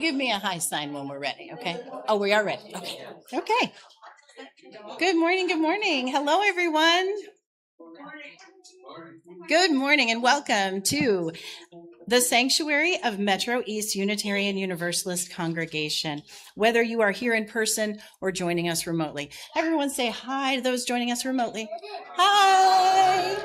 Give me a high sign when we're ready, okay? Oh, we are ready. Okay. Okay. Good morning. Good morning. Hello, everyone. Good morning and welcome to the Sanctuary of Metro East Unitarian Universalist Congregation, whether you are here in person or joining us remotely. Everyone say hi to those joining us remotely. Hi.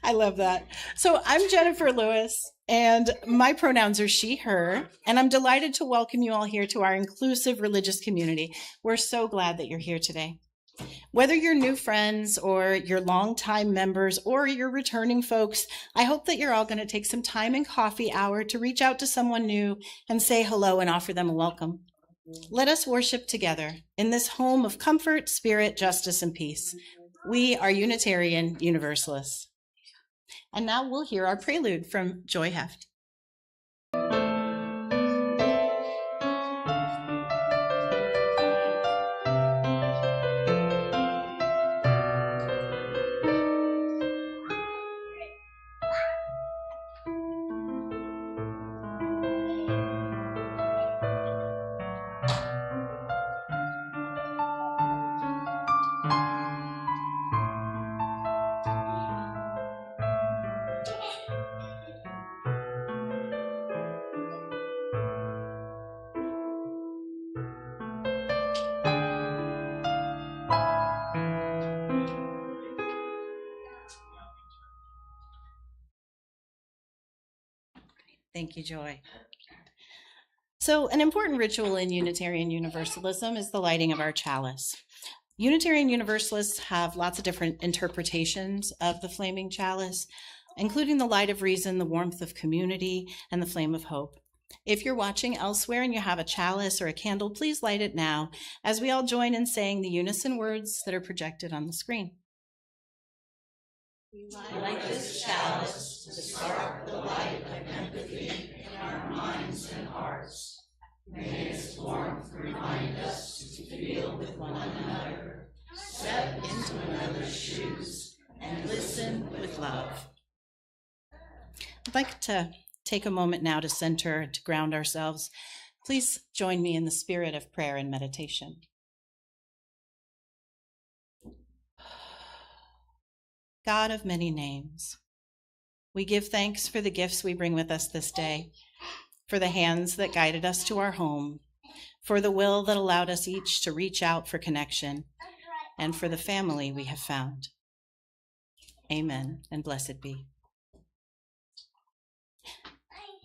I love that. So I'm Jennifer Lewis, and my pronouns are she, her, and I'm delighted to welcome you all here to our inclusive religious community. We're so glad that you're here today. Whether you're new friends or you're longtime members or you're returning folks, I hope that you're all going to take some time in coffee hour to reach out to someone new and say hello and offer them a welcome. Let us worship together in this home of comfort, spirit, justice, and peace. We are Unitarian Universalists. And now we'll hear our prelude from Joy Heft. Thank you, Joy. So an important ritual in Unitarian Universalism is the lighting of our chalice. Unitarian Universalists have lots of different interpretations of the flaming chalice, including the light of reason, the warmth of community, and the flame of hope. If you're watching elsewhere and you have a chalice or a candle, please light it now as we all join in saying the unison words that are projected on the screen. We light this chalice to spark the light of empathy in our minds and hearts. May its warmth remind us to feel with one another, step into another's shoes, and listen with love. I'd like to take a moment now to center, to ground ourselves. Please join me in the spirit of prayer and meditation. God of many names, we give thanks for the gifts we bring with us this day, for the hands that guided us to our home, for the will that allowed us each to reach out for connection, and for the family we have found. Amen, and blessed be.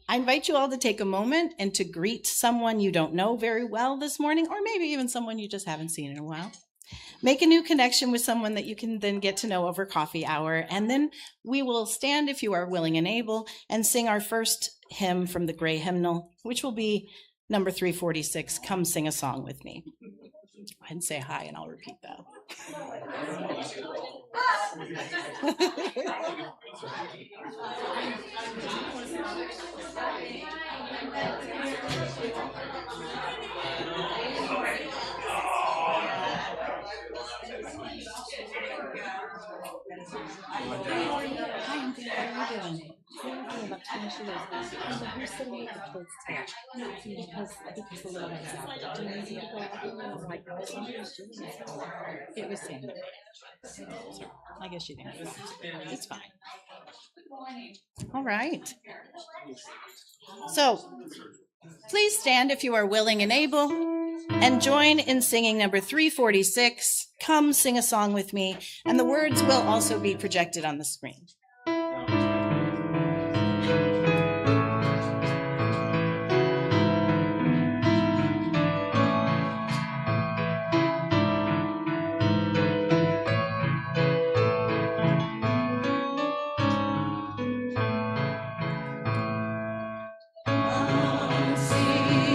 I invite you all to take a moment and to greet someone you don't know very well this morning, or maybe even someone you just haven't seen in a while. Make a new connection with someone that you can then get to know over coffee hour, and then we will stand, if you are willing and able, and sing our first hymn from the Gray Hymnal, which will be number 346, Come Sing a Song With Me. Go ahead and say hi, and I'll repeat that. Hi, I'm good. How are you doing? About 20 years. Who's sitting with the kids today? Because I think it's a little bit out. Do you need to go out there? I was like, it was Sandy. So I guess you didn't. It's fine. All right. So please stand if you are willing and able and join in singing number 346, Come Sing a Song With Me, and the words will also be projected on the screen. Sing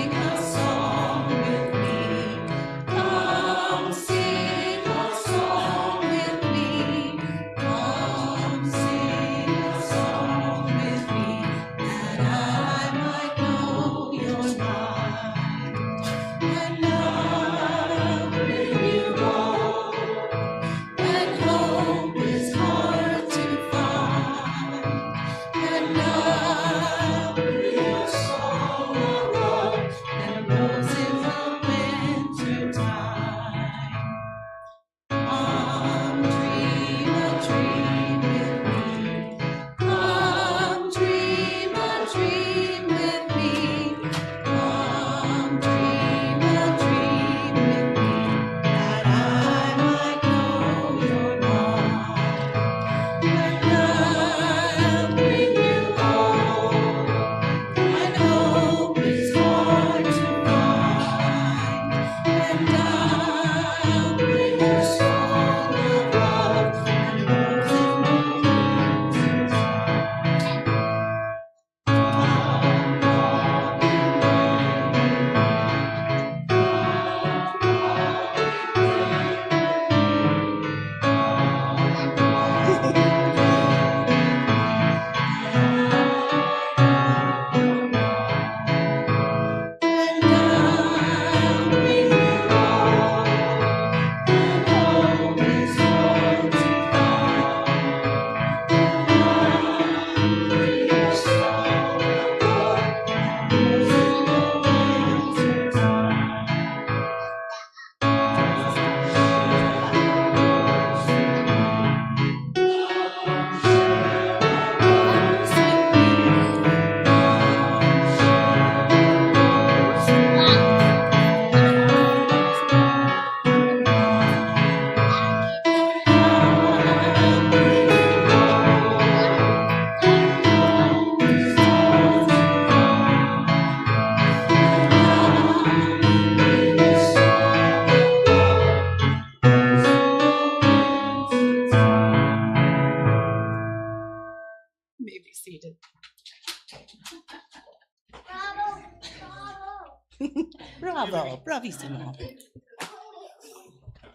Bravo, bravissimo.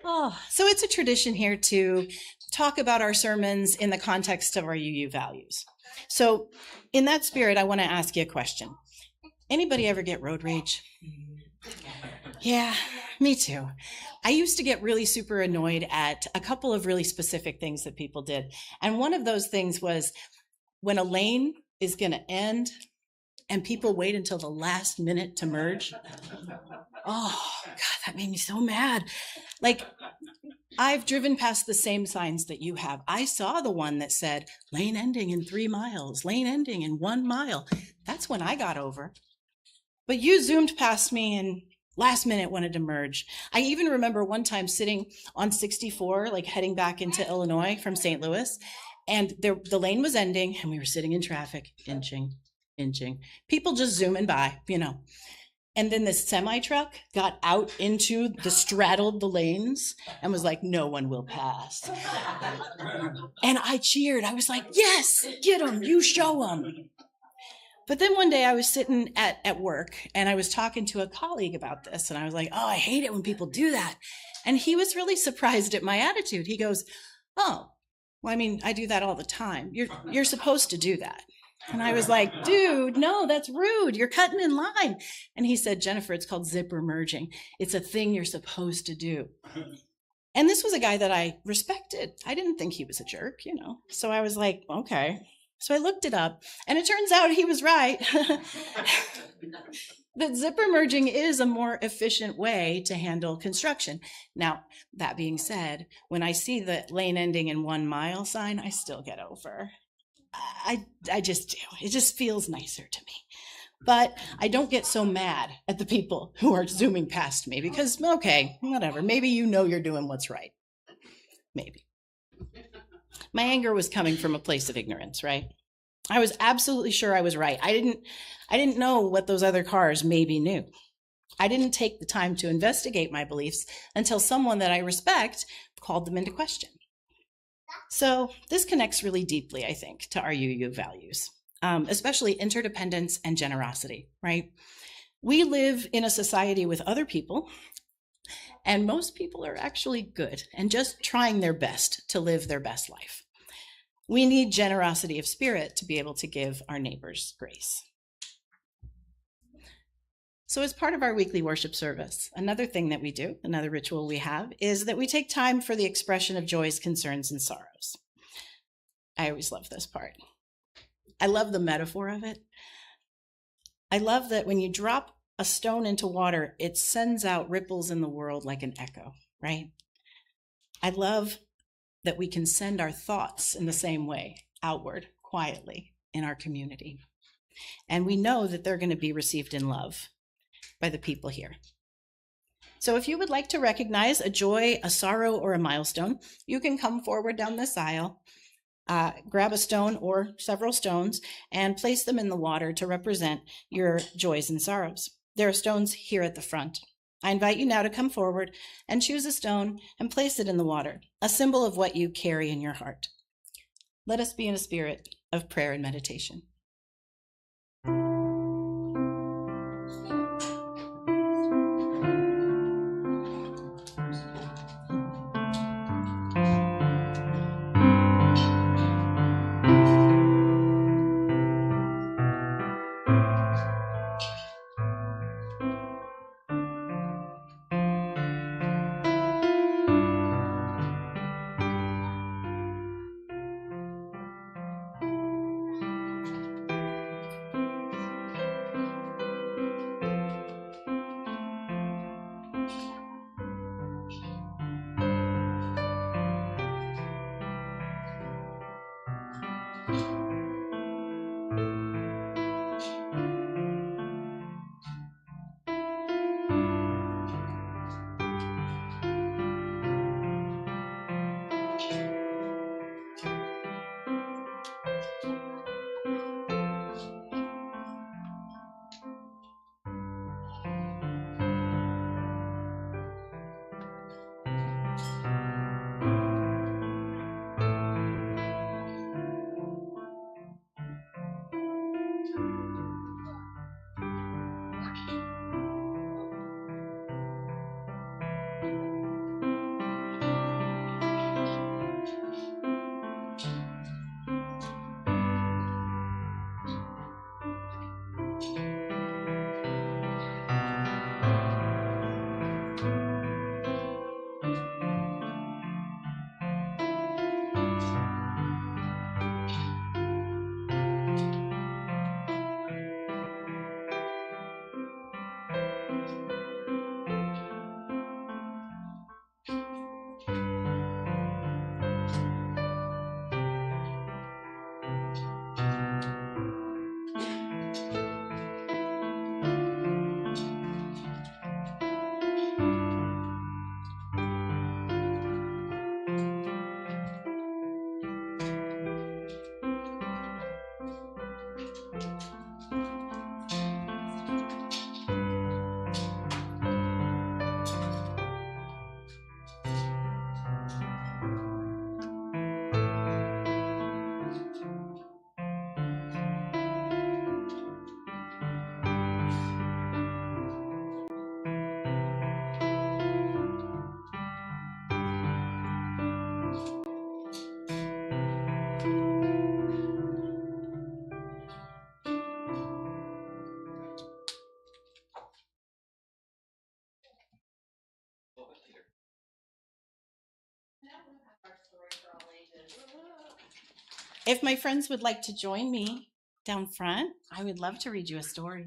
Oh, so it's a tradition here to talk about our sermons in the context of our UU values. So in that spirit, I want to ask you a question. Anybody ever get road rage? Yeah, me too. I used to get really super annoyed at a couple of really specific things that people did. And one of those things was when a lane is going to end and people wait until the last minute to merge. Oh, God, that made me so mad. Like, I've driven past the same signs that you have. I saw the one that said lane ending in 3 miles, lane ending in 1 mile. That's when I got over. But you zoomed past me and last minute wanted to merge. I even remember one time sitting on 64, like heading back into Illinois from St. Louis, and the lane was ending and we were sitting in traffic, inching, people just zooming by, And then this semi truck got out straddled the lanes and was like, no one will pass. And I cheered. I was like, yes, get them, you show them. But then one day I was sitting at work and I was talking to a colleague about this. And I was like, oh, I hate it when people do that. And he was really surprised at my attitude. He goes, oh, well, I mean, I do that all the time. You're supposed to do that. And I was like, dude, no, that's rude. You're cutting in line. And he said, Jennifer, it's called zipper merging. It's a thing you're supposed to do. And this was a guy that I respected. I didn't think he was a jerk, So I was like, okay. So I looked it up, and it turns out he was right. That zipper merging is a more efficient way to handle construction. Now, that being said, when I see the lane ending in 1 mile sign, I still get over. I just do. It just feels nicer to me. But I don't get so mad at the people who are zooming past me because, okay, whatever. Maybe you're doing what's right. Maybe. My anger was coming from a place of ignorance, right? I was absolutely sure I was right. I didn't know what those other cars maybe knew. I didn't take the time to investigate my beliefs until someone that I respect called them into question. So this connects really deeply, I think, to our UU values, especially interdependence and generosity, right? We live in a society with other people, and most people are actually good and just trying their best to live their best life. We need generosity of spirit to be able to give our neighbors grace. So as part of our weekly worship service, another thing that we do, another ritual we have, is that we take time for the expression of joys, concerns, and sorrows. I always love this part. I love the metaphor of it. I love that when you drop a stone into water, it sends out ripples in the world like an echo, right? I love that we can send our thoughts in the same way, outward, quietly, in our community. And we know that they're going to be received in love by the people here. So if you would like to recognize a joy, a sorrow, or a milestone, you can come forward down this aisle, grab a stone or several stones, and place them in the water to represent your joys and sorrows. There are stones here at the front. I invite you now to come forward and choose a stone and place it in the water, a symbol of what you carry in your heart. Let us be in a spirit of prayer and meditation. If my friends would like to join me down front, I would love to read you a story.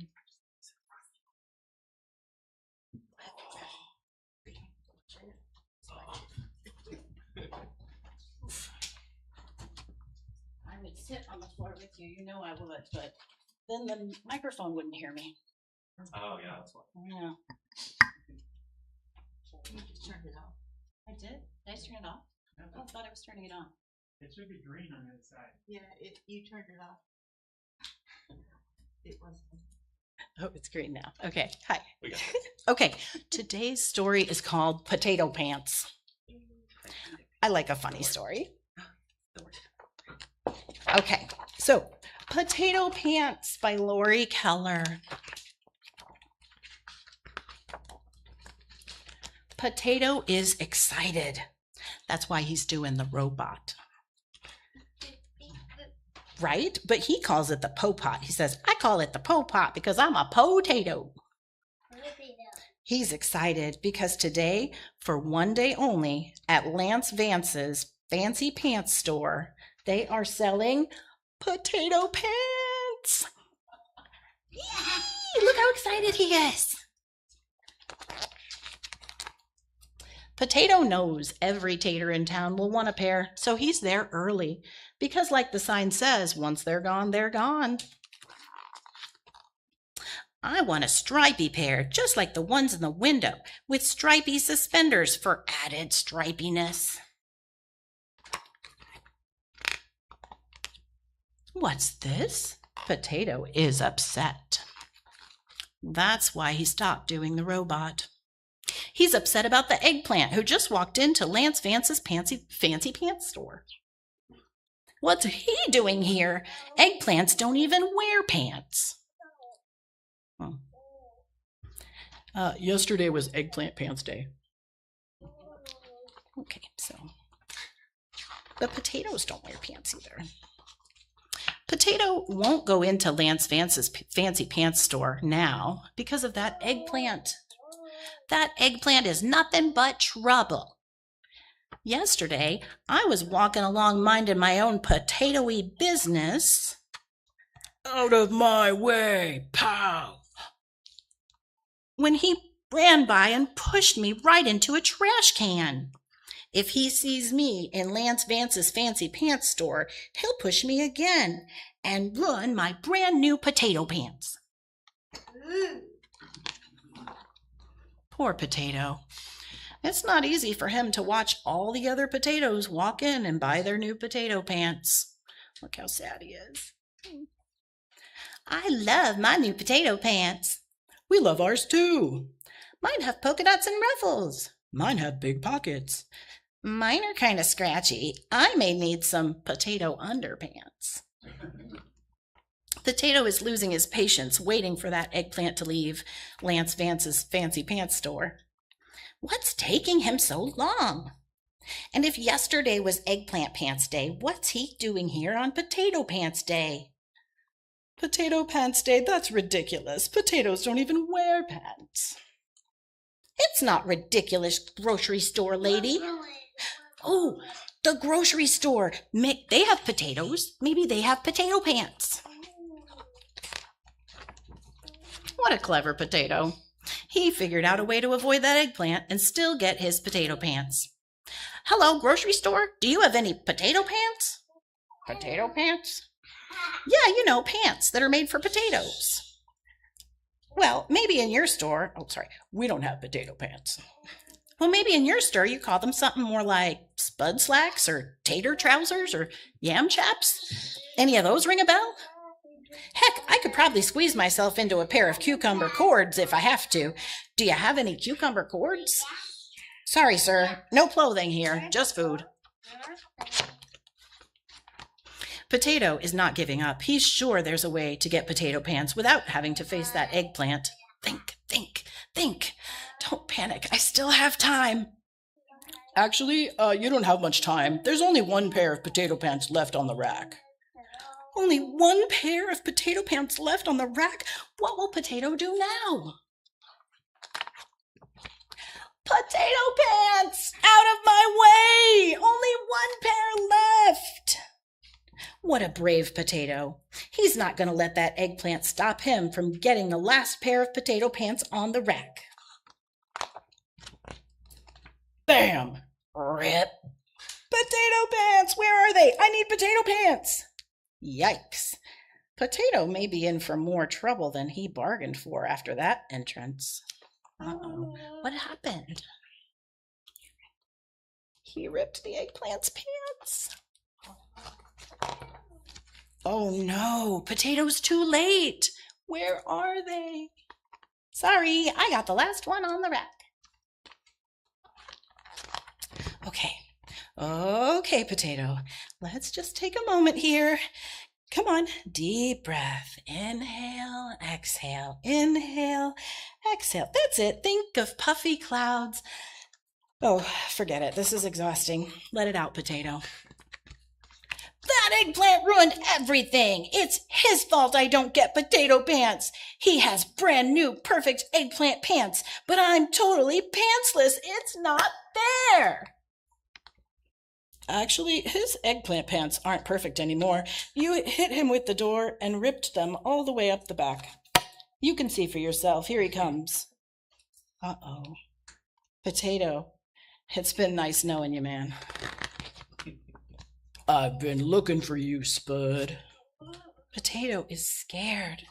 I would sit on the floor with you. You know I would, but then the microphone wouldn't hear me. Oh, yeah, that's why. Yeah. You just turned it off. I did? Did I turn it off? Oh, I thought I was turning it on. It should be green on the other side. Yeah, you turned it off. It wasn't. Oh, it's green now. Okay. Hi. We got Okay. Today's story is called Potato Pants. I like a funny story. Okay. So, Potato Pants by Lori Keller. Potato is excited. That's why he's doing the robot. Right? But he calls it the po-pot. He says, I call it the po-pot because I'm a potato. He's excited because today, for one day only, at Lance Vance's Fancy Pants store, they are selling potato pants. Yay! Look how excited he is. Potato knows every tater in town will want a pair, so he's there early. Because like the sign says, once they're gone, they're gone. I want a stripy pair, just like the ones in the window, with stripy suspenders for added stripiness. What's this? Potato is upset. That's why he stopped doing the robot. He's upset about the eggplant who just walked into Lance Vance's Fancy Pants store. What's he doing here? Eggplants don't even wear pants. Yesterday was Eggplant Pants Day. Okay, so. But potatoes don't wear pants either. Potato won't go into Lance Vance's Fancy Pants store now because of that eggplant. That eggplant is nothing but trouble. Yesterday, I was walking along minding my own potato-y business. Out of my way, pow! When he ran by and pushed me right into a trash can. If he sees me in Lance Vance's Fancy Pants store, he'll push me again and ruin my brand new potato pants. Poor Potato. It's not easy for him to watch all the other potatoes walk in and buy their new potato pants. Look how sad he is. I love my new potato pants. We love ours too. Mine have polka dots and ruffles. Mine have big pockets. Mine are kind of scratchy. I may need some potato underpants. Potato is losing his patience, waiting for that eggplant to leave Lance Vance's Fancy Pants store. What's taking him so long? And if yesterday was Eggplant Pants Day, what's he doing here on Potato Pants Day? Potato Pants Day? That's ridiculous. Potatoes don't even wear pants. It's not ridiculous, grocery store lady. Oh, the grocery store. They have potatoes. Maybe they have potato pants. What a clever potato. He figured out a way to avoid that eggplant and still get his potato pants. Hello, grocery store. Do you have any potato pants? Potato pants? Yeah, you know, pants that are made for potatoes. Well, maybe in your store. Oh, sorry. We don't have potato pants. Well, maybe in your store you call them something more like spud slacks or tater trousers or yam chaps. Any of those ring a bell? Heck, I could probably squeeze myself into a pair of cucumber cords if I have to. Do you have any cucumber cords? Sorry, sir. No clothing here, just food. Potato is not giving up. He's sure there's a way to get potato pants without having to face that eggplant. Think, think, think. Don't panic. I still have time. Actually, you don't have much time. There's only one pair of potato pants left on the rack. Only one pair of potato pants left on the rack? What will Potato do now? Potato pants! Out of my way! Only one pair left! What a brave potato. He's not going to let that eggplant stop him from getting the last pair of potato pants on the rack. Bam! Rip. Potato pants! Where are they? I need potato pants! Yikes. Potato may be in for more trouble than he bargained for after that entrance. Uh-oh. What happened? He ripped the eggplant's pants. Oh no, Potato's too late. Where are they? Sorry, I got the last one on the rack. Okay, Potato. Let's just take a moment here. Come on, deep breath. Inhale, exhale, inhale, exhale. That's it. Think of puffy clouds. Oh, forget it. This is exhausting. Let it out, Potato. That eggplant ruined everything. It's his fault I don't get potato pants. He has brand new perfect eggplant pants, but I'm totally pantsless. It's not fair. Actually, his eggplant pants aren't perfect anymore. You hit him with the door and ripped them all the way up the back. You can see for yourself. Here he comes. Uh-oh. Potato, it's been nice knowing you, man. I've been looking for you, Spud. Potato is scared.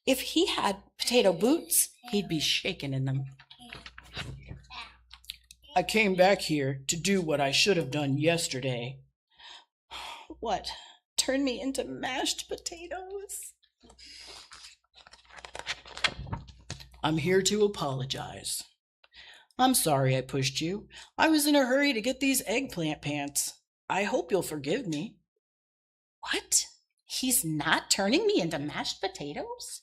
If he had potato boots, he'd be shaking in them. I came back here to do what I should have done yesterday. What? Turn me into mashed potatoes? I'm here to apologize. I'm sorry I pushed you. I was in a hurry to get these eggplant pants. I hope you'll forgive me. What? He's not turning me into mashed potatoes?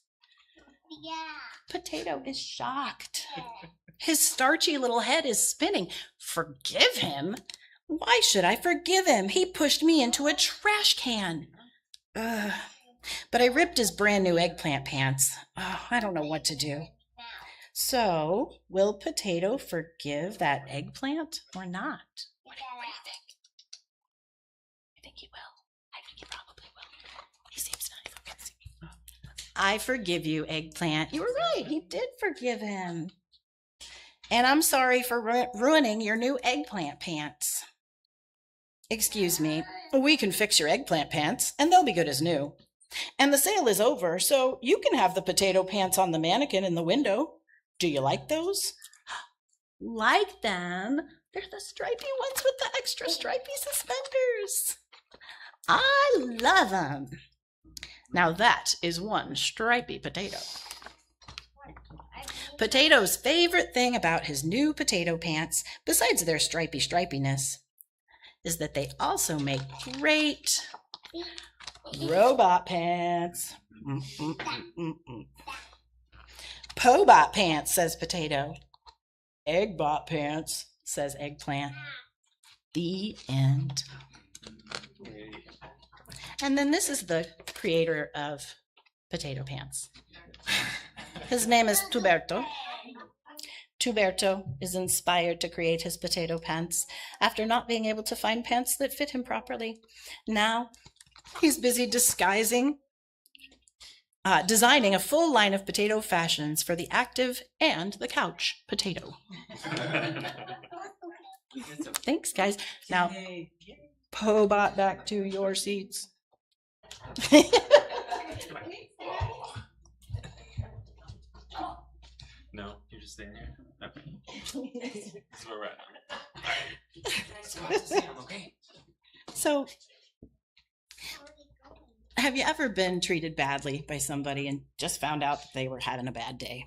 Yeah. Potato is shocked. His starchy little head is spinning. Forgive him? Why should I forgive him? He pushed me into a trash can. But I ripped his brand new eggplant pants. Oh, I don't know what to do. So, will Potato forgive that eggplant or not? What do you think? I think he will. I think he probably will. He seems nice. I forgive you, eggplant. You were right. He did forgive him. And I'm sorry for ruining your new eggplant pants. Excuse me. We can fix your eggplant pants, and they'll be good as new. And the sale is over, so you can have the potato pants on the mannequin in the window. Do you like those? Like them? They're the stripy ones with the extra stripy suspenders. I love them. Now that is one stripy potato. Potato's favorite thing about his new potato pants, besides their stripiness, is that they also make great robot pants. Pobot pants, says Potato. Eggbot pants, says Eggplant. The end. And then this is the creator of potato pants. His name is Tuberto. Tuberto is inspired to create his potato pants after not being able to find pants that fit him properly. Now he's busy designing a full line of potato fashions for the active and the couch potato. Thanks, guys. Now, Pobot, back to your seats. No, you're just staying here. Okay. This is where we're at. Okay. So, have you ever been treated badly by somebody and just found out that they were having a bad day?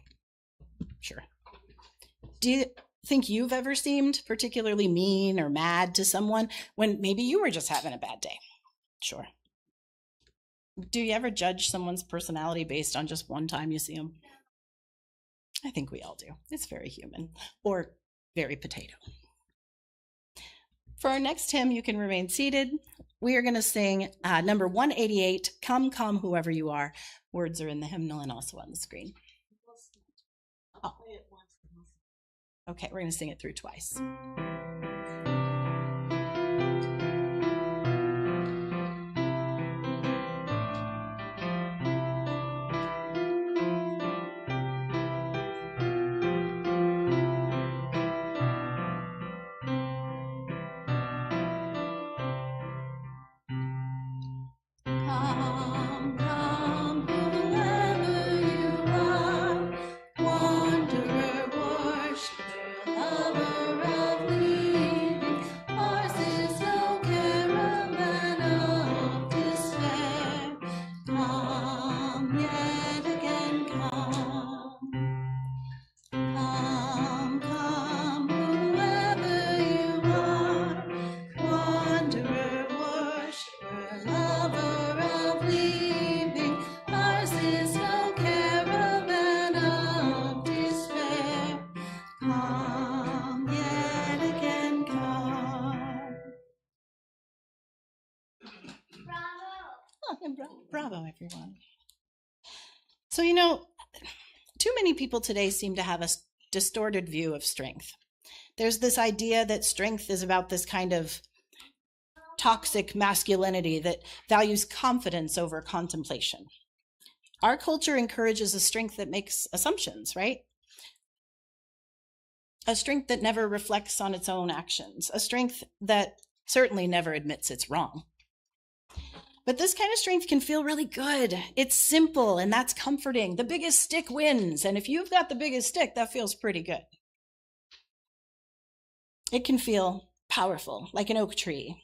Sure. Do you think you've ever seemed particularly mean or mad to someone when maybe you were just having a bad day? Sure. Do you ever judge someone's personality based on just one time you see them? I think we all do. It's very human, or very potato. For our next hymn, you can remain seated. We are going to sing number 188, Come, Come, Whoever You Are. Words are in the hymnal and also on the screen. Oh. Okay, we're going to sing it through twice. Bravo, everyone. So, too many people today seem to have a distorted view of strength. There's this idea that strength is about this kind of toxic masculinity that values confidence over contemplation. Our culture encourages a strength that makes assumptions, right? A strength that never reflects on its own actions, a strength that certainly never admits it's wrong. But this kind of strength can feel really good. It's simple, and that's comforting. The biggest stick wins, and if you've got the biggest stick, that feels pretty good. It can feel powerful, like an oak tree.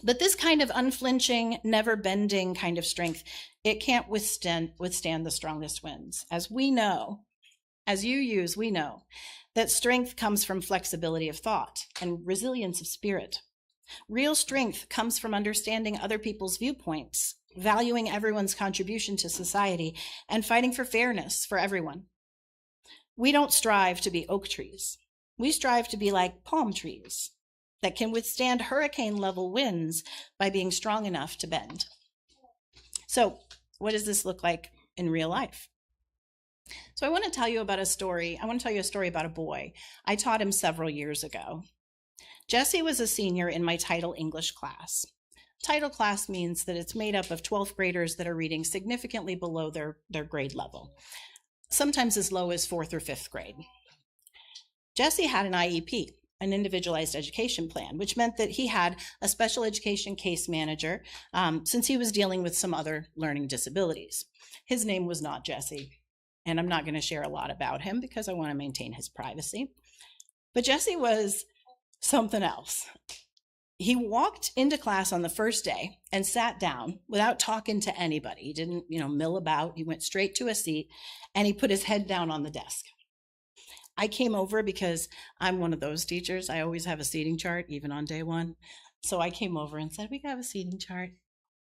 But this kind of unflinching, never bending kind of strength, it can't withstand the strongest winds. As we know, we know that strength comes from flexibility of thought and resilience of spirit. Real strength comes from understanding other people's viewpoints, valuing everyone's contribution to society, and fighting for fairness for everyone. We don't strive to be oak trees. We strive to be like palm trees that can withstand hurricane-level winds by being strong enough to bend. So, what does this look like in real life? So I want to tell you a story about a boy. I taught him several years ago. Jesse was a senior in my title English class. Title class means that it's made up of 12th graders that are reading significantly below their grade level, sometimes as low as 4th or 5th grade. Jesse had an IEP, an individualized education plan, which meant that he had a special education case manager since he was dealing with some other learning disabilities. His name was not Jesse, and I'm not going to share a lot about him because I want to maintain his privacy. But Jesse was something else. He walked into class on the first day and sat down without talking to anybody. He didn't, mill about. He went straight to a seat and he put his head down on the desk. I came over because I'm one of those teachers. I always have a seating chart, even on day one. So I came over and said, we got a seating chart.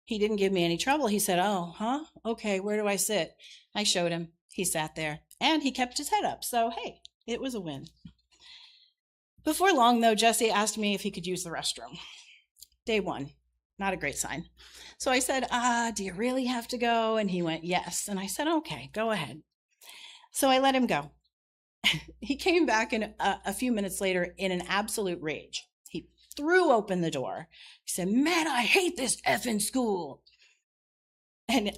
He didn't give me any trouble. He said, oh, huh? Okay, where do I sit? I showed him. He sat there and he kept his head up. So, hey, it was a win. Before long, though, Jesse asked me if he could use the restroom. Day one, not a great sign. So I said, do you really have to go? And he went, yes. And I said, okay, go ahead. So I let him go. He came back a few minutes later in an absolute rage. He threw open the door. He said, man, I hate this effing school. And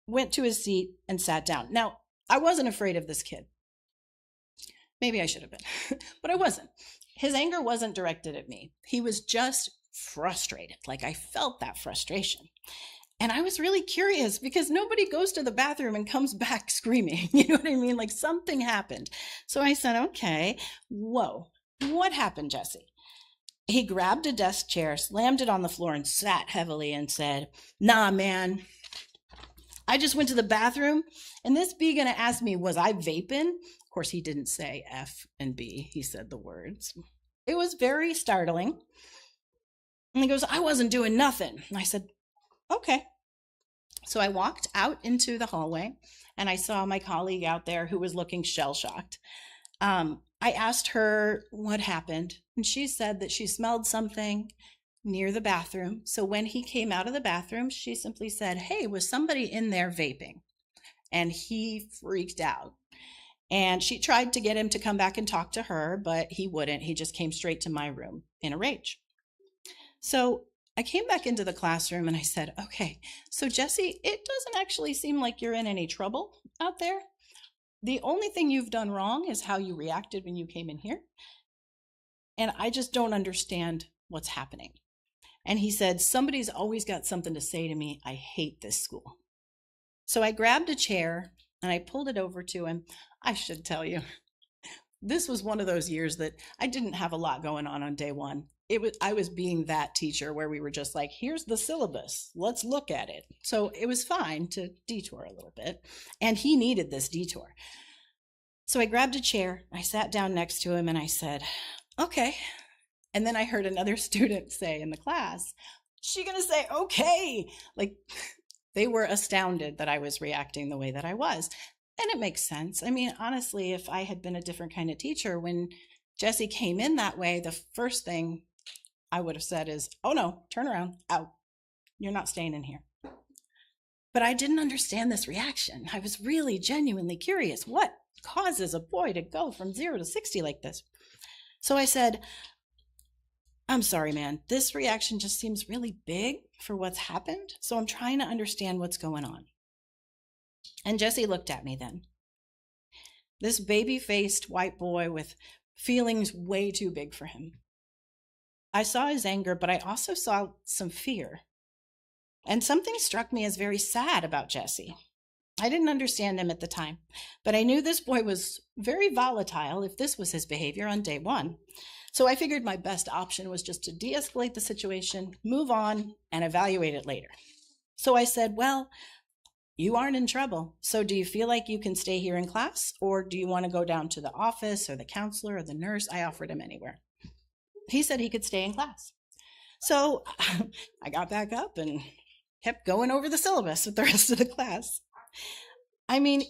went to his seat and sat down. Now, I wasn't afraid of this kid. Maybe I should have been, but I wasn't. His anger wasn't directed at me. He was just frustrated. Like I felt that frustration. And I was really curious because nobody goes to the bathroom and comes back screaming. You know what I mean? Like something happened. So I said, okay, whoa, what happened, Jesse? He grabbed a desk chair, slammed it on the floor and sat heavily and said, nah, man, I just went to the bathroom and this B gonna ask me, was I vaping? Of course, he didn't say F and B. He said the words. It was very startling. And he goes, I wasn't doing nothing. And I said, okay. So I walked out into the hallway and I saw my colleague out there who was looking shell-shocked. I asked her what happened, and she said that she smelled something near the bathroom. So when he came out of the bathroom, she simply said, hey, was somebody in there vaping? And he freaked out. And she tried to get him to come back and talk to her, but he wouldn't. He just came straight to my room in a rage. So I came back into the classroom and I said, okay, so Jesse, it doesn't actually seem like you're in any trouble out there. The only thing you've done wrong is how you reacted when you came in here. And I just don't understand what's happening. And he said, somebody's always got something to say to me. I hate this school. So I grabbed a chair and I pulled it over to him. I should tell you, this was one of those years that I didn't have a lot going on day one. I was being that teacher where we were just like, here's the syllabus, let's look at it. So it was fine to detour a little bit, and he needed this detour. So I grabbed a chair, I sat down next to him and I said, okay. And then I heard another student say in the class, she gonna say, okay. Like they were astounded that I was reacting the way that I was. And it makes sense. I mean, honestly, if I had been a different kind of teacher, when Jesse came in that way, the first thing I would have said is, oh no, turn around, out. You're not staying in here. But I didn't understand this reaction. I was really genuinely curious. What causes a boy to go from 0 to 60 like this? So I said, I'm sorry, man. This reaction just seems really big for what's happened. So I'm trying to understand what's going on. And Jesse looked at me then. This baby-faced white boy with feelings way too big for him. I saw his anger, but I also saw some fear. And something struck me as very sad about Jesse. I didn't understand him at the time, but I knew this boy was very volatile if this was his behavior on day one. So I figured my best option was just to de-escalate the situation, move on, and evaluate it later. So I said, well, you aren't in trouble. So do you feel like you can stay here in class, or do you want to go down to the office or the counselor or the nurse? I offered him anywhere. He said he could stay in class. So I got back up and kept going over the syllabus with the rest of the class. I mean,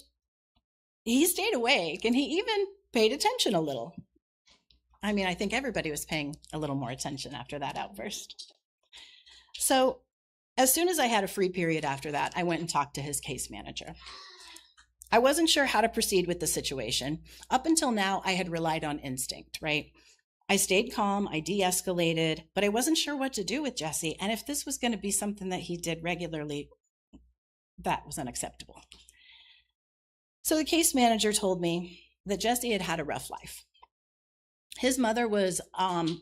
he stayed awake and he even paid attention a little. I mean, I think everybody was paying a little more attention after that outburst. So as soon as I had a free period after that, I went and talked to his case manager. I wasn't sure how to proceed with the situation. Up until now, I had relied on instinct, right? I stayed calm, I de-escalated, but I wasn't sure what to do with Jesse. And if this was going to be something that he did regularly, that was unacceptable. So the case manager told me that Jesse had had a rough life. His mother was on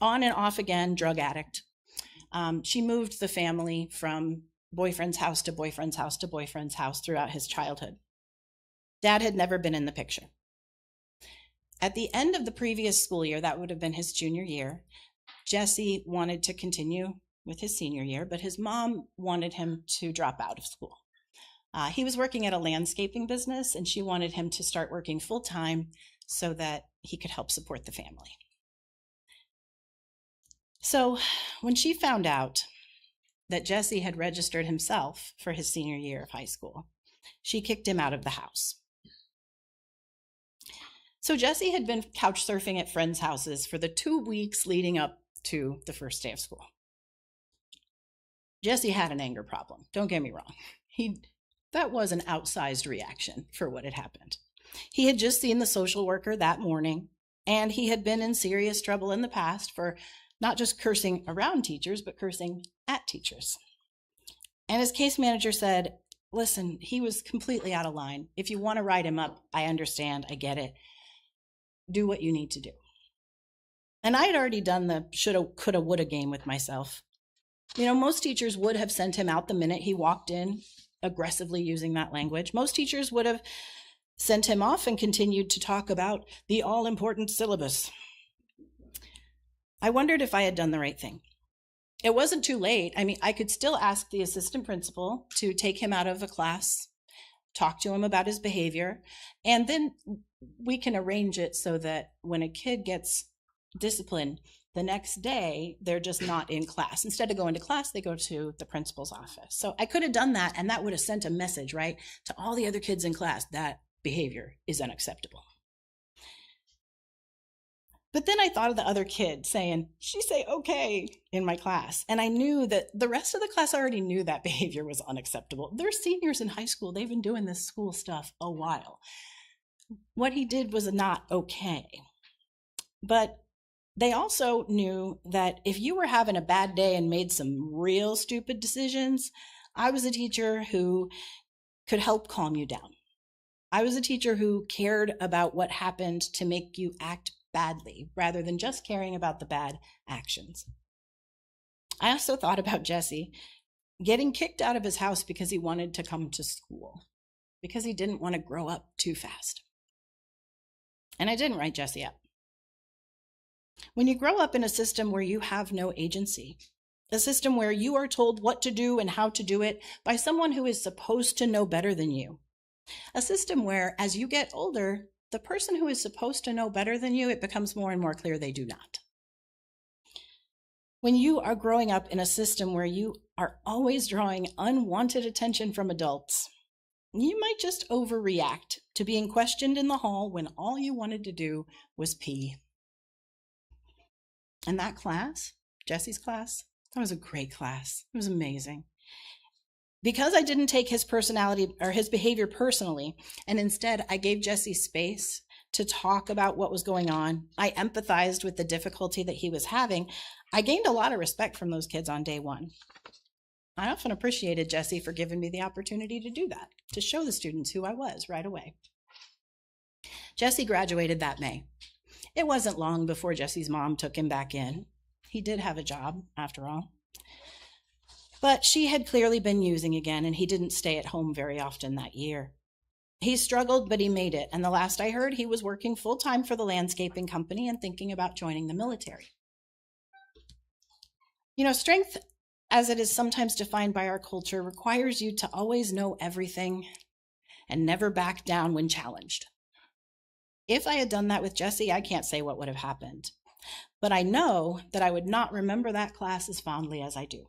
and off again drug addict. She moved the family from boyfriend's house to boyfriend's house to boyfriend's house throughout his childhood. Dad had never been in the picture. At the end of the previous school year, that would have been his junior year, Jesse wanted to continue with his senior year, but his mom wanted him to drop out of school. He was working at a landscaping business, and she wanted him to start working full-time so that he could help support the family. So when she found out that Jesse had registered himself for his senior year of high school, she kicked him out of the house. So Jesse had been couch surfing at friends' houses for the 2 weeks leading up to the first day of school. Jesse had an anger problem. Don't get me wrong. That was an outsized reaction for what had happened. He had just seen the social worker that morning, and he had been in serious trouble in the past for not just cursing around teachers, but cursing at teachers. And his case manager said, listen, he was completely out of line. If you want to write him up, I understand, I get it. Do what you need to do. And I had already done the shoulda, coulda, woulda game with myself. You know, most teachers would have sent him out the minute he walked in, aggressively using that language. Most teachers would have sent him off and continued to talk about the all-important syllabus. I wondered if I had done the right thing. It wasn't too late. I mean, I could still ask the assistant principal to take him out of a class, talk to him about his behavior, and then we can arrange it so that when a kid gets disciplined, the next day, they're just not in class. Instead of going to class, they go to the principal's office. So I could have done that, and that would have sent a message, right, to all the other kids in class that behavior is unacceptable. But then I thought of the other kid saying, she say okay in my class. And I knew that the rest of the class already knew that behavior was unacceptable. They're seniors in high school. They've been doing this school stuff a while. What he did was not okay. But they also knew that if you were having a bad day and made some real stupid decisions, I was a teacher who could help calm you down. I was a teacher who cared about what happened to make you act badly rather than just caring about the bad actions. I also thought about Jesse getting kicked out of his house because he wanted to come to school, because he didn't want to grow up too fast. And I didn't write Jesse up. When you grow up in a system where you have no agency, a system where you are told what to do and how to do it by someone who is supposed to know better than you, a system where as you get older, the person who is supposed to know better than you, it becomes more and more clear they do not. When you are growing up in a system where you are always drawing unwanted attention from adults, you might just overreact to being questioned in the hall when all you wanted to do was pee. And that class, Jesse's class, that was a great class. It was amazing. Because I didn't take his personality or his behavior personally, and instead I gave Jesse space to talk about what was going on, I empathized with the difficulty that he was having, I gained a lot of respect from those kids on day one. I often appreciated Jesse for giving me the opportunity to do that, to show the students who I was right away. Jesse graduated that May. It wasn't long before Jesse's mom took him back in. He did have a job, after all. But she had clearly been using again, and he didn't stay at home very often that year. He struggled, but he made it, and the last I heard, he was working full-time for the landscaping company and thinking about joining the military. You know, strength, as it is sometimes defined by our culture, requires you to always know everything and never back down when challenged. If I had done that with Jesse, I can't say what would have happened, but I know that I would not remember that class as fondly as I do.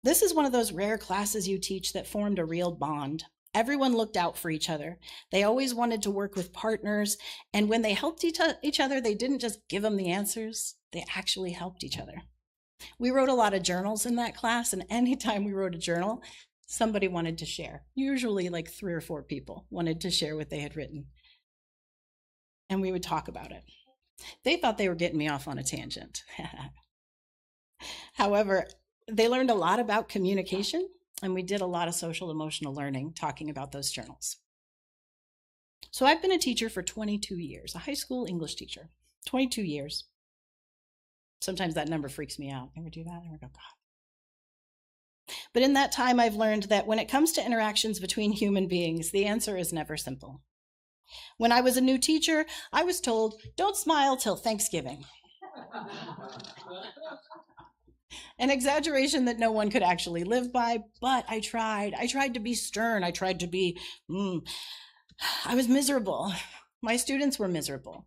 This is one of those rare classes you teach that formed a real bond. Everyone looked out for each other. They always wanted to work with partners, and when they helped each other, they didn't just give them the answers, they actually helped each other. We wrote a lot of journals in that class, and anytime we wrote a journal, somebody wanted to share. Usually like 3 or 4 people wanted to share what they had written. And we would talk about it. They thought they were getting me off on a tangent. However, they learned a lot about communication, and we did a lot of social emotional learning talking about those journals. So I've been a teacher for 22 years, a high school English teacher, 22 years. Sometimes that number freaks me out. Ever do that? Ever go, God. But in that time, I've learned that when it comes to interactions between human beings, the answer is never simple. When I was a new teacher, I was told, don't smile till Thanksgiving. An exaggeration that no one could actually live by, but I tried. I tried to be stern. I tried to be, I was miserable. My students were miserable.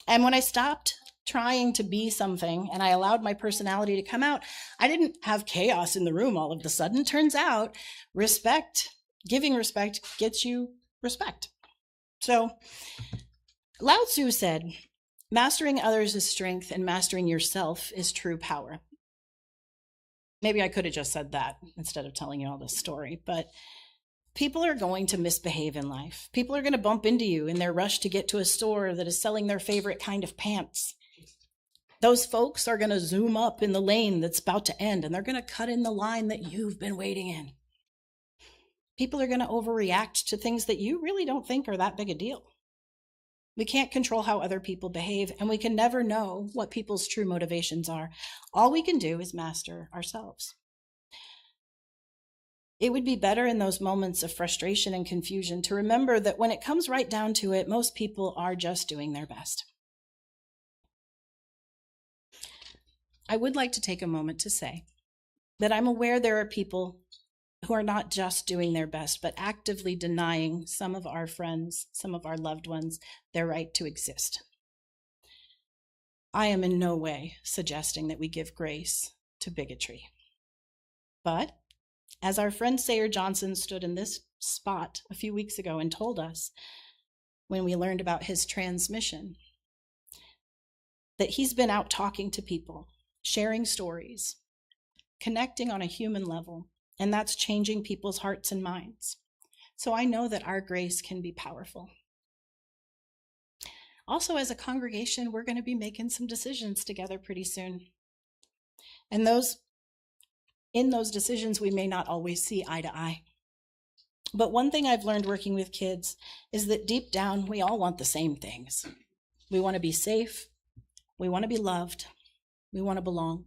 And when I stopped trying to be something and I allowed my personality to come out, I didn't have chaos in the room all of a sudden. Turns out giving respect gets you respect. So Lao Tzu said, mastering others is strength and mastering yourself is true power. Maybe I could have just said that instead of telling you all this story, but people are going to misbehave in life. People are going to bump into you in their rush to get to a store that is selling their favorite kind of pants. Those folks are going to zoom up in the lane that's about to end, and they're going to cut in the line that you've been waiting in. People are going to overreact to things that you really don't think are that big a deal. We can't control how other people behave, and we can never know what people's true motivations are. All we can do is master ourselves. It would be better in those moments of frustration and confusion to remember that when it comes right down to it, most people are just doing their best. I would like to take a moment to say that I'm aware there are people who are not just doing their best, but actively denying some of our friends, some of our loved ones, their right to exist. I am in no way suggesting that we give grace to bigotry. But as our friend Sayer Johnson stood in this spot a few weeks ago and told us when we learned about his transmission, that he's been out talking to people, sharing stories, connecting on a human level, and that's changing people's hearts and minds. So I know that our grace can be powerful. Also, as a congregation, we're going to be making some decisions together pretty soon. And in those decisions, we may not always see eye to eye. But one thing I've learned working with kids is that deep down, we all want the same things. We want to be safe. We want to be loved. We want to belong.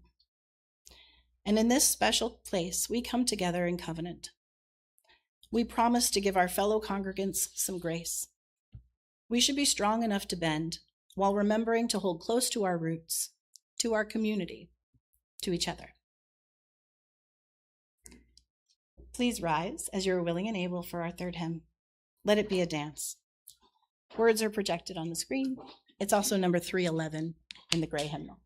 And in this special place, we come together in covenant. We promise to give our fellow congregants some grace. We should be strong enough to bend while remembering to hold close to our roots, to our community, to each other. Please rise as you're willing and able for our third hymn. Let it be a dance. Words are projected on the screen. It's also number 311 in the gray hymnal.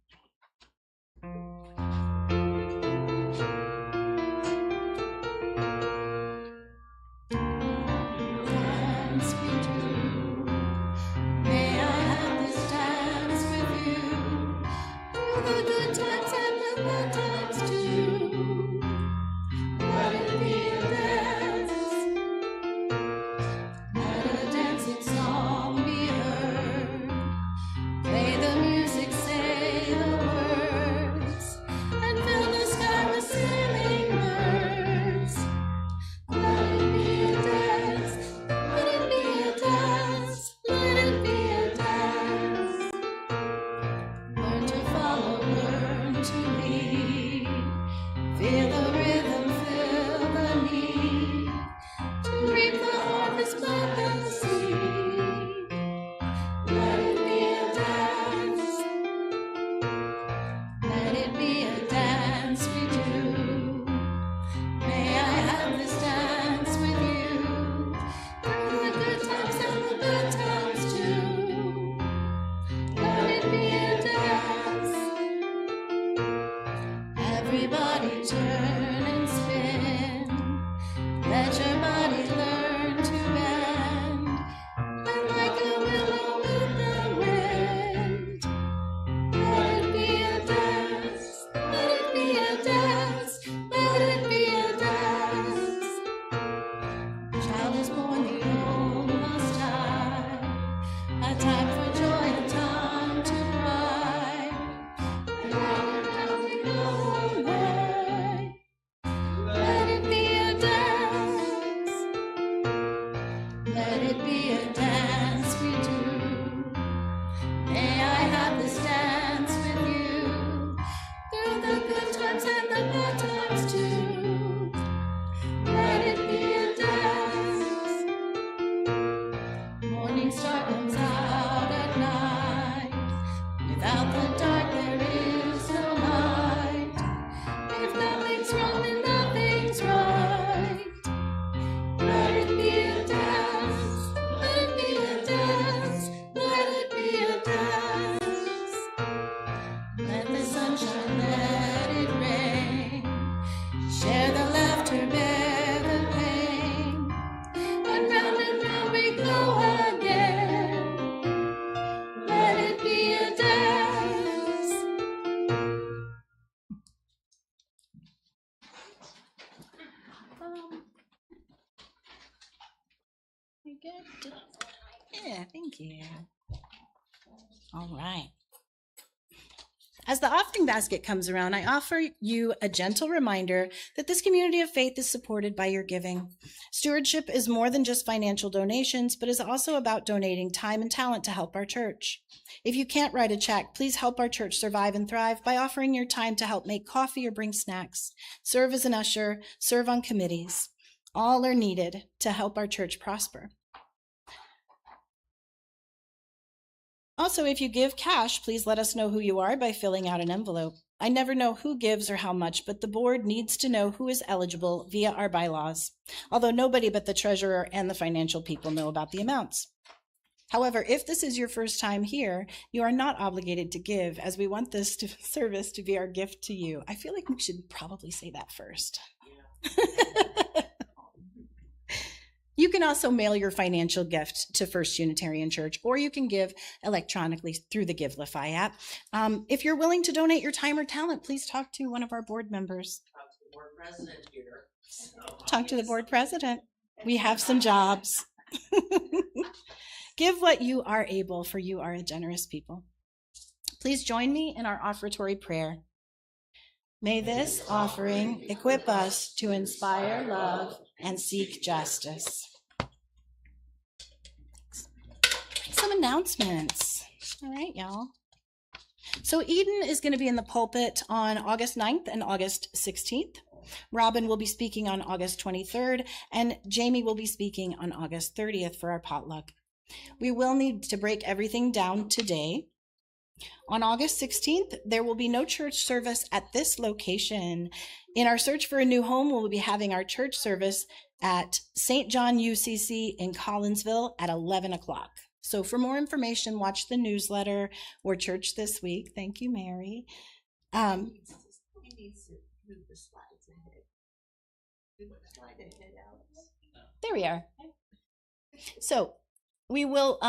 morning star comes out at night. Without the dark there is no light. If nothing's wrong, then nothing's right. Let it be a dance, let it be a dance, let it be a dance. Let the sunshine, let it rain. Share the laughter, bear the pain. And round we go again. Let it be a dance. You good? Yeah, thank you. All right. As the offering basket comes around, I offer you a gentle reminder that this community of faith is supported by your giving. Stewardship is more than just financial donations, but is also about donating time and talent to help our church. If you can't write a check, please help our church survive and thrive by offering your time to help make coffee or bring snacks, serve as an usher, serve on committees. All are needed to help our church prosper. Also, if you give cash, please let us know who you are by filling out an envelope. I never know who gives or how much, but the board needs to know who is eligible via our bylaws, although nobody but the treasurer and the financial people know about the amounts. However, if this is your first time here, you are not obligated to give, as we want this service to be our gift to you. I feel like we should probably say that first. You can also mail your financial gift to First Unitarian Church, or you can give electronically through the Givelify app. If you're willing to donate your time or talent, please talk to one of our board members. Talk to the board president here. Talk to the board president. We have some jobs. Give what you are able, for you are a generous people. Please join me in our offertory prayer. May this offering equip us to inspire love and seek justice. Some announcements. All right, y'all. So Eden is going to be in the pulpit on August 9th and August 16th. Robin will be speaking on August 23rd, and Jamie will be speaking on August 30th for our potluck. We will need to break everything down today. On August 16th, there will be no church service at this location. In our search for a new home, we'll be having our church service at St. John UCC in Collinsville at 11 o'clock. So for more information, watch the newsletter or Church This Week. Thank you, Mary. He needs to move the slides ahead. Move the slide ahead, Alex. There we are. So we will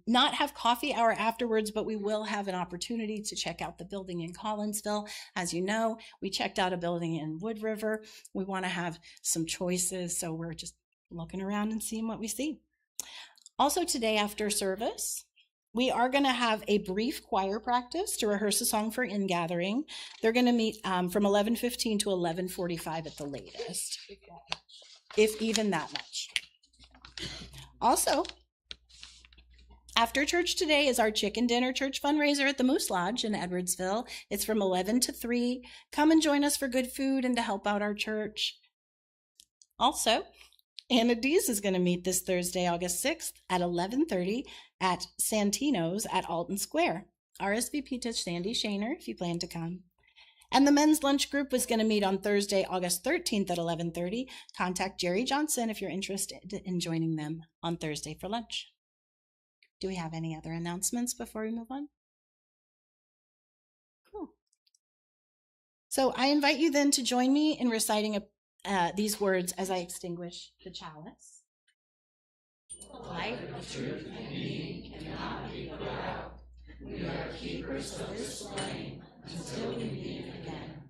not have coffee hour afterwards, but we will have an opportunity to check out the building in Collinsville. As you know, we checked out a building in Wood River. We want to have some choices, so we're just looking around and seeing what we see. Also today after service, we are going to have a brief choir practice to rehearse a song for ingathering. They're going to meet from 11:15 to 11:45 at the latest, if even that much. Also, after church today is our chicken dinner church fundraiser at the Moose Lodge in Edwardsville. It's from 11 to 3. Come and join us for good food and to help out our church. Also, Anna Dees is going to meet this Thursday, August 6th at 11:30 at Santino's at Alton Square. RSVP to Sandy Shaner if you plan to come. And the men's lunch group was going to meet on Thursday, August 13th at 11:30. Contact Jerry Johnson if you're interested in joining them on Thursday for lunch. Do we have any other announcements before we move on? Cool. So I invite you then to join me in reciting these words as I extinguish the chalice. Light of truth and meaning cannot be put out. We are keepers of this flame until we meet again.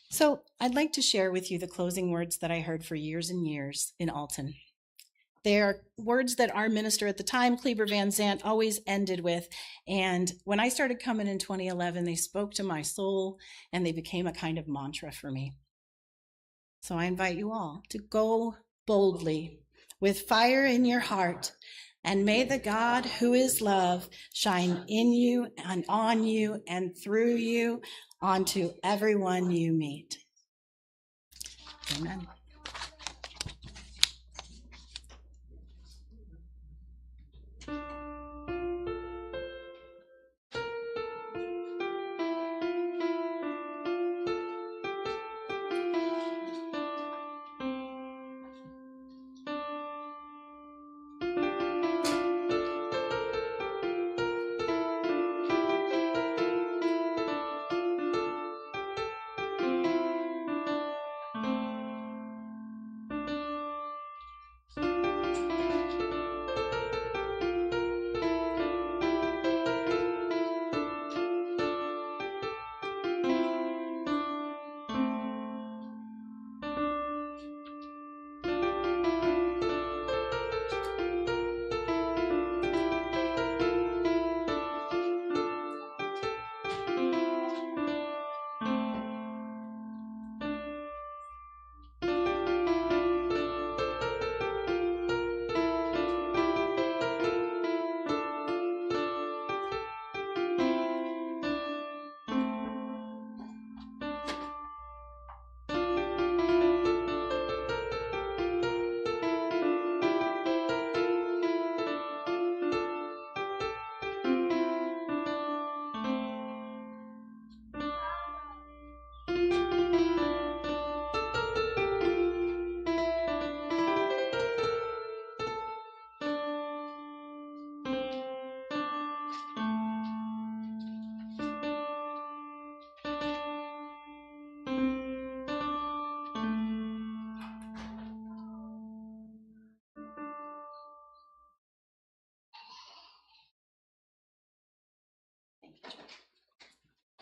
So I'd like to share with you the closing words that I heard for years and years in Alton. They are words that our minister at the time, Kleber Van Zandt, always ended with. And when I started coming in 2011, they spoke to my soul and they became a kind of mantra for me. So I invite you all to go boldly with fire in your heart, and may the God who is love shine in you and on you and through you onto everyone you meet. Amen.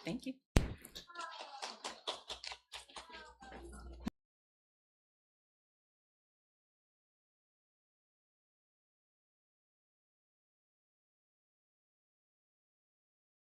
Thank you.